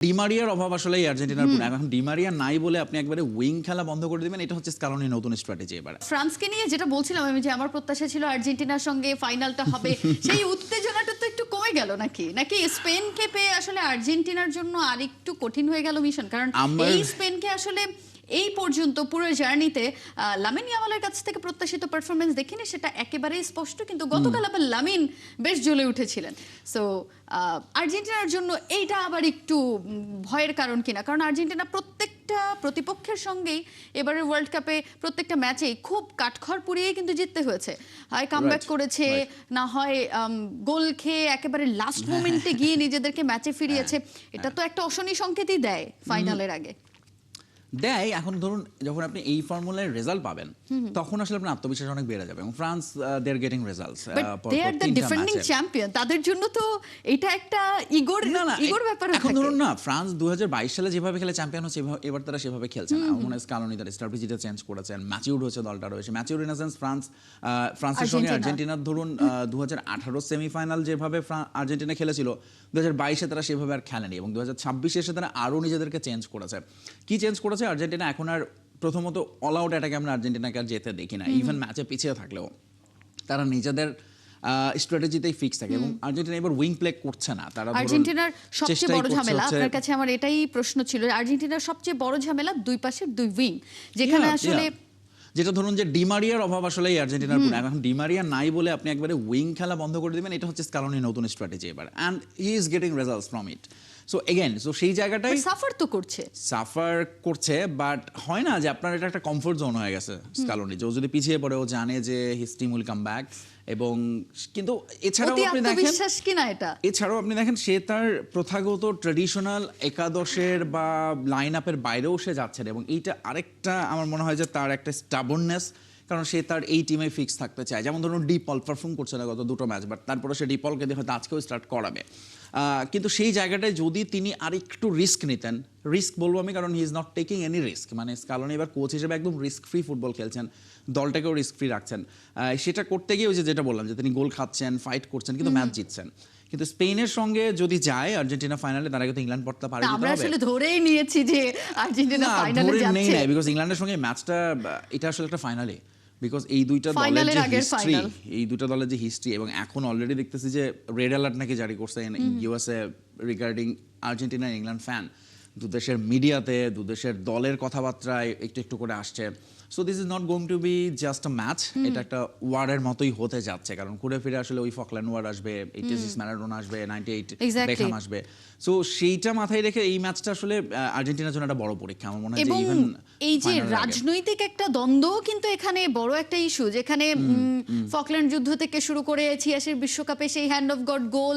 ডিমারিয়ার অভাব আসলে আর্জেন্টিনার পুরো এখন ডিমারিয়া নাই বলে আপনি একবারে উইং খেলা বন্ধ করে দিবেন, এটা হচ্ছে স্কালোনির নতুন স্ট্র্যাটেজি। এবার ফ্রান্সকে নিয়ে যেটা বলছিলাম আমি, যে আমার প্রত্যাশা ছিল আর্জেন্টিনার সঙ্গে ফাইনালটা হবে, সেই উত্তেজনাটা তো একটু কমে গেল নাকি নাকি স্পেনকে পেয়ে আসলে আর্জেন্টিনার জন্য আরেকটু কঠিন হয়ে গেল মিশন? কারণ এই স্পেনকে আসলে এই পর্যন্ত পুরো জার্নিতে লামিন ইয়ামালের কাছ থেকে প্রত্যাশিত পারফরমেন্স দেখিনি, সেটা একেবারেই স্পষ্ট। কিন্তু গতকাল আবার লামিন বেশ জ্বলে উঠেছিলেন। সো আর্জেন্টিনার জন্য এইটা আবার একটু ভয়ের কারণ কিনা? কারণ আর্জেন্টিনা প্রত্যেকটা প্রতিপক্ষের সঙ্গেই এবারের ওয়ার্ল্ড কাপে প্রত্যেকটা ম্যাচেই খুব কাঠখড় পুড়িয়ে কিন্তু জিততে হয়েছে। হয় কামব্যাক করেছে, না হয় গোল খেয়ে একেবারে লাস্ট মোমেন্টে গিয়ে নিজেদেরকে ম্যাচে ফিরিয়েছে। এটা তো একটা অশনি সংকেতই দেয় ফাইনালের আগে। দেয়। এখন ধরুন যখন আপনি এই ফর্মুলার রেজাল্ট পাবেন তখন আসলে আপনার আত্মবিশ্বাস অনেক বেড়ে যাবে। এবং France they are getting results, they are the defending champion, তাদের জন্য তো এটা একটা ইগোর ব্যাপার। এখন ধরুন না, ফ্রান্স 2022 সালে যেভাবে খেলে চ্যাম্পিয়ন হচ্ছে, এবার তারা সেভাবে খেলছে না। মনে হয় স্কালোনি তার স্ট্র্যাটেজিটা চেঞ্জ করেছেন, ম্যাচিউরড হচ্ছে দলটা রয়েছে। ম্যাচিউরড ইন দ্য সেন্স ফ্রান্সের সঙ্গে আর্জেন্টিনার ধরুন 2018 সেমিফাইনাল যেভাবে আর্জেন্টিনা খেলেছিল, 2022-এ তারা সেভাবে আর খেলেনি। এবং 2026-এ এসে তারা আরও নিজেদেরকে চেঞ্জ করেছে। কি চেঞ্জ করেছে আর্জেন্টিনা? এখন আর প্রথমত অল আউট অ্যাটাকে আমরা আর্জেন্টিনাকে আর যেতে দেখি না। ইভেন ম্যাচে পিছিয়ে থাকলেও তারা নিজেদের স্ট্র্যাটেজিতেই ফিক্স থাকে। এবং আর্জেন্টিনা এবার উইং প্লে করছে না। তারা আর্জেন্টিনার সবচেয়ে বড় ঝামেলা, আপনার কাছে আমার এটাই প্রশ্ন ছিল, আর্জেন্টিনার সবচেয়ে বড় ঝামেলা দুই পাশের দুই উইং, যেখানে আসলে যেটা ধরুন যে ডিমারিয়ার অভাব আসলে আর্জেন্টিনার পুরো এখন ডিমারিয়া নাই বলে আপনি একবারে উইং খেলা বন্ধ করে দিবেন, এটা হচ্ছে স্কালোনির নতুন স্ট্র্যাটেজি এবার। And he is getting results from it. So again সেই জায়গাটাই সাফার করছে, বাট হয় না যে আপনার এটা একটা কমফোর্ট জোন হয়ে গেছে স্কালোনি, যে ও যদি পিছিয়ে পড়ে ও জানে যে his team will come back. এবং কিন্তু এছাড়াও আপনি দেখেন সে তার প্রথাগত ট্র্যাডিশনাল একাদশের বা লাইন আপের বাইরেও সে যাচ্ছে। এবং এইটা আরেকটা আমার মনে হয় যে তার একটা স্টাবননেস, কারণ সে তার এই টিমে ফিক্স থাকতে চায়। যেমন ধরুন ডিপল পারফর্ম করছে না গত দুটো ম্যাচ, বাট তারপরে সে ডিপলকে দিয়ে হয়তো আজকেও স্টার্ট করাবে। কিন্তু সেই জায়গাটায় যদি তিনি আর একটু রিস্ক নিতেন, রিস্ক বলবো আমি কারণ he is not taking any risk, মানে স্কালোনি এবার কোচ হিসেবে একদম রিস্ক ফ্রি ফুটবল খেলছেন, দলটাকেও রিস্ক ফ্রি রাখছেন। সেটা করতে গিয়ে ওই যেটা বললাম যে তিনি গোল খাচ্ছেন, ফাইট করছেন, কিন্তু ম্যাচ জিতছেন। কিন্তু স্পেনের সঙ্গে যদি যায় আর্জেন্টিনা ফাইনালে, তার আগে তো ইংল্যান্ড পড়তে পারে। আমরা আসলে ধরেই নিয়েছি যে আর্জেন্টিনা ফাইনালে যাচ্ছে, বিকজ ইংল্যান্ডের সঙ্গে ম্যাচটা এটা আসলে একটা ফাইনালে। বিকজ এই দুইটা দলের যে হিস্ট্রি, এই দুইটা দলের যে হিস্ট্রি, এবং এখন অলরেডি দেখতেছি যে রেড অ্যালার্ট নাকি জারি করছে USA regarding Argentina England fan. দুদেশের মিডিয়াতে দুদেশের দলের কথাবার্তায় একটু একটু করে আসছে। So this is not going to be just a match, এটা একটা ওয়ারের মতোই হতে যাচ্ছে। কারণ ঘুরে ফিরে আসলে ওই ফকল্যান্ড ওয়ার আসবে, 86 ম্যারাডোনা আসবে, 98 বেকহাম আসবে। সো সেইটা মাথায় রেখে এই ম্যাচটা আসলে আর্জেন্টিনার জন্য একটা বড় পরীক্ষা আমার মনে হয়। যে ইভেন এই যে রাজনৈতিক একটা দ্বন্দ্ব কিন্তু এখানে বড় একটা ইস্যু, যেখানে ফকল্যান্ড যুদ্ধ থেকে শুরু করে 86 বিশ্বকাপে সেই হ্যান্ড অফ গড গোল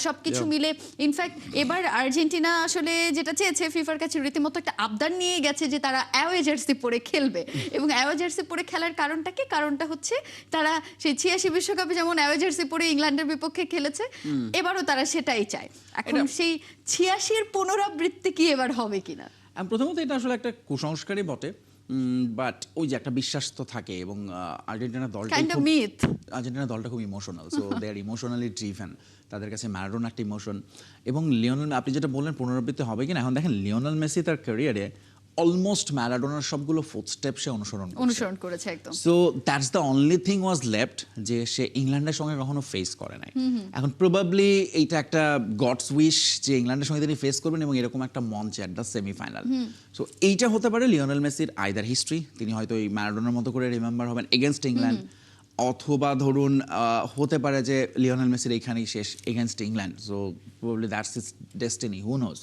সবকিছু মিলে, ইনফ্যাক্ট এবার আর্জেন্টিনা আসলে যেটা চেয়েছে ফিফার কাছে রীতিমতো একটা আবদার নিয়ে গেছে যে তারা অ্যাওয়ে জার্সি পরে খেলবে। এবং অ্যাওয়ে জার্সি পরে খেলার কারণটা হচ্ছে তারা সেই 86 বিশ্বকাপে যেমন অ্যাওয়ে জার্সি পরে ইংল্যান্ডের বিপক্ষে খেলেছে, এবারও তারা সেটাই চায়। এখন সেই 86-র পুনরাবৃত্তি কি এবার হবে কিনা? প্রথমত এটা আসলে একটা কুসংস্কারই বটে, বাট ওই যে একটা বিশ্বাস তো থাকে। এবং আর্জেন্টিনা দলটা খুব emotional, so they are emotionally driven. তাদের কাছে ম্যারাডোনা একটা ইমোশন। এবং লিওনেল, আপনি যেটা বললেন পুনরাবৃত্তি হবে কিনা, এখন দেখেন লিওনেল মেসি তার ক্যারিয়ারে অলমোস্ট ম্যারাডোনার সবগুলো ফুটস্টেপ সে অনুসরণ করেছে একদম। So that's the only thing was left, যে সে ইংল্যান্ডের সঙ্গে কখনো ফেস করে নাই। এখন প্রবাবলি এইটা একটা গডস উইশ যে ইংল্যান্ডের সঙ্গে তিনি ফেস করবেন এবং এরকম একটা মঞ্চে অ্যাট দ্য সেমিফাইনাল। সো এইটা হতে পারে লিওনেল মেসির আইদার হিস্ট্রি, তিনি হয়তো এই ম্যারাডোনার মতো করে রিমেম্বার হবেন এগেনস্ট ইংল্যান্ড, অথবা ধরুন হতে পারে যে লিওনেল মেসির এইখানেই শেষ against England. So probably that's his destiny, who knows.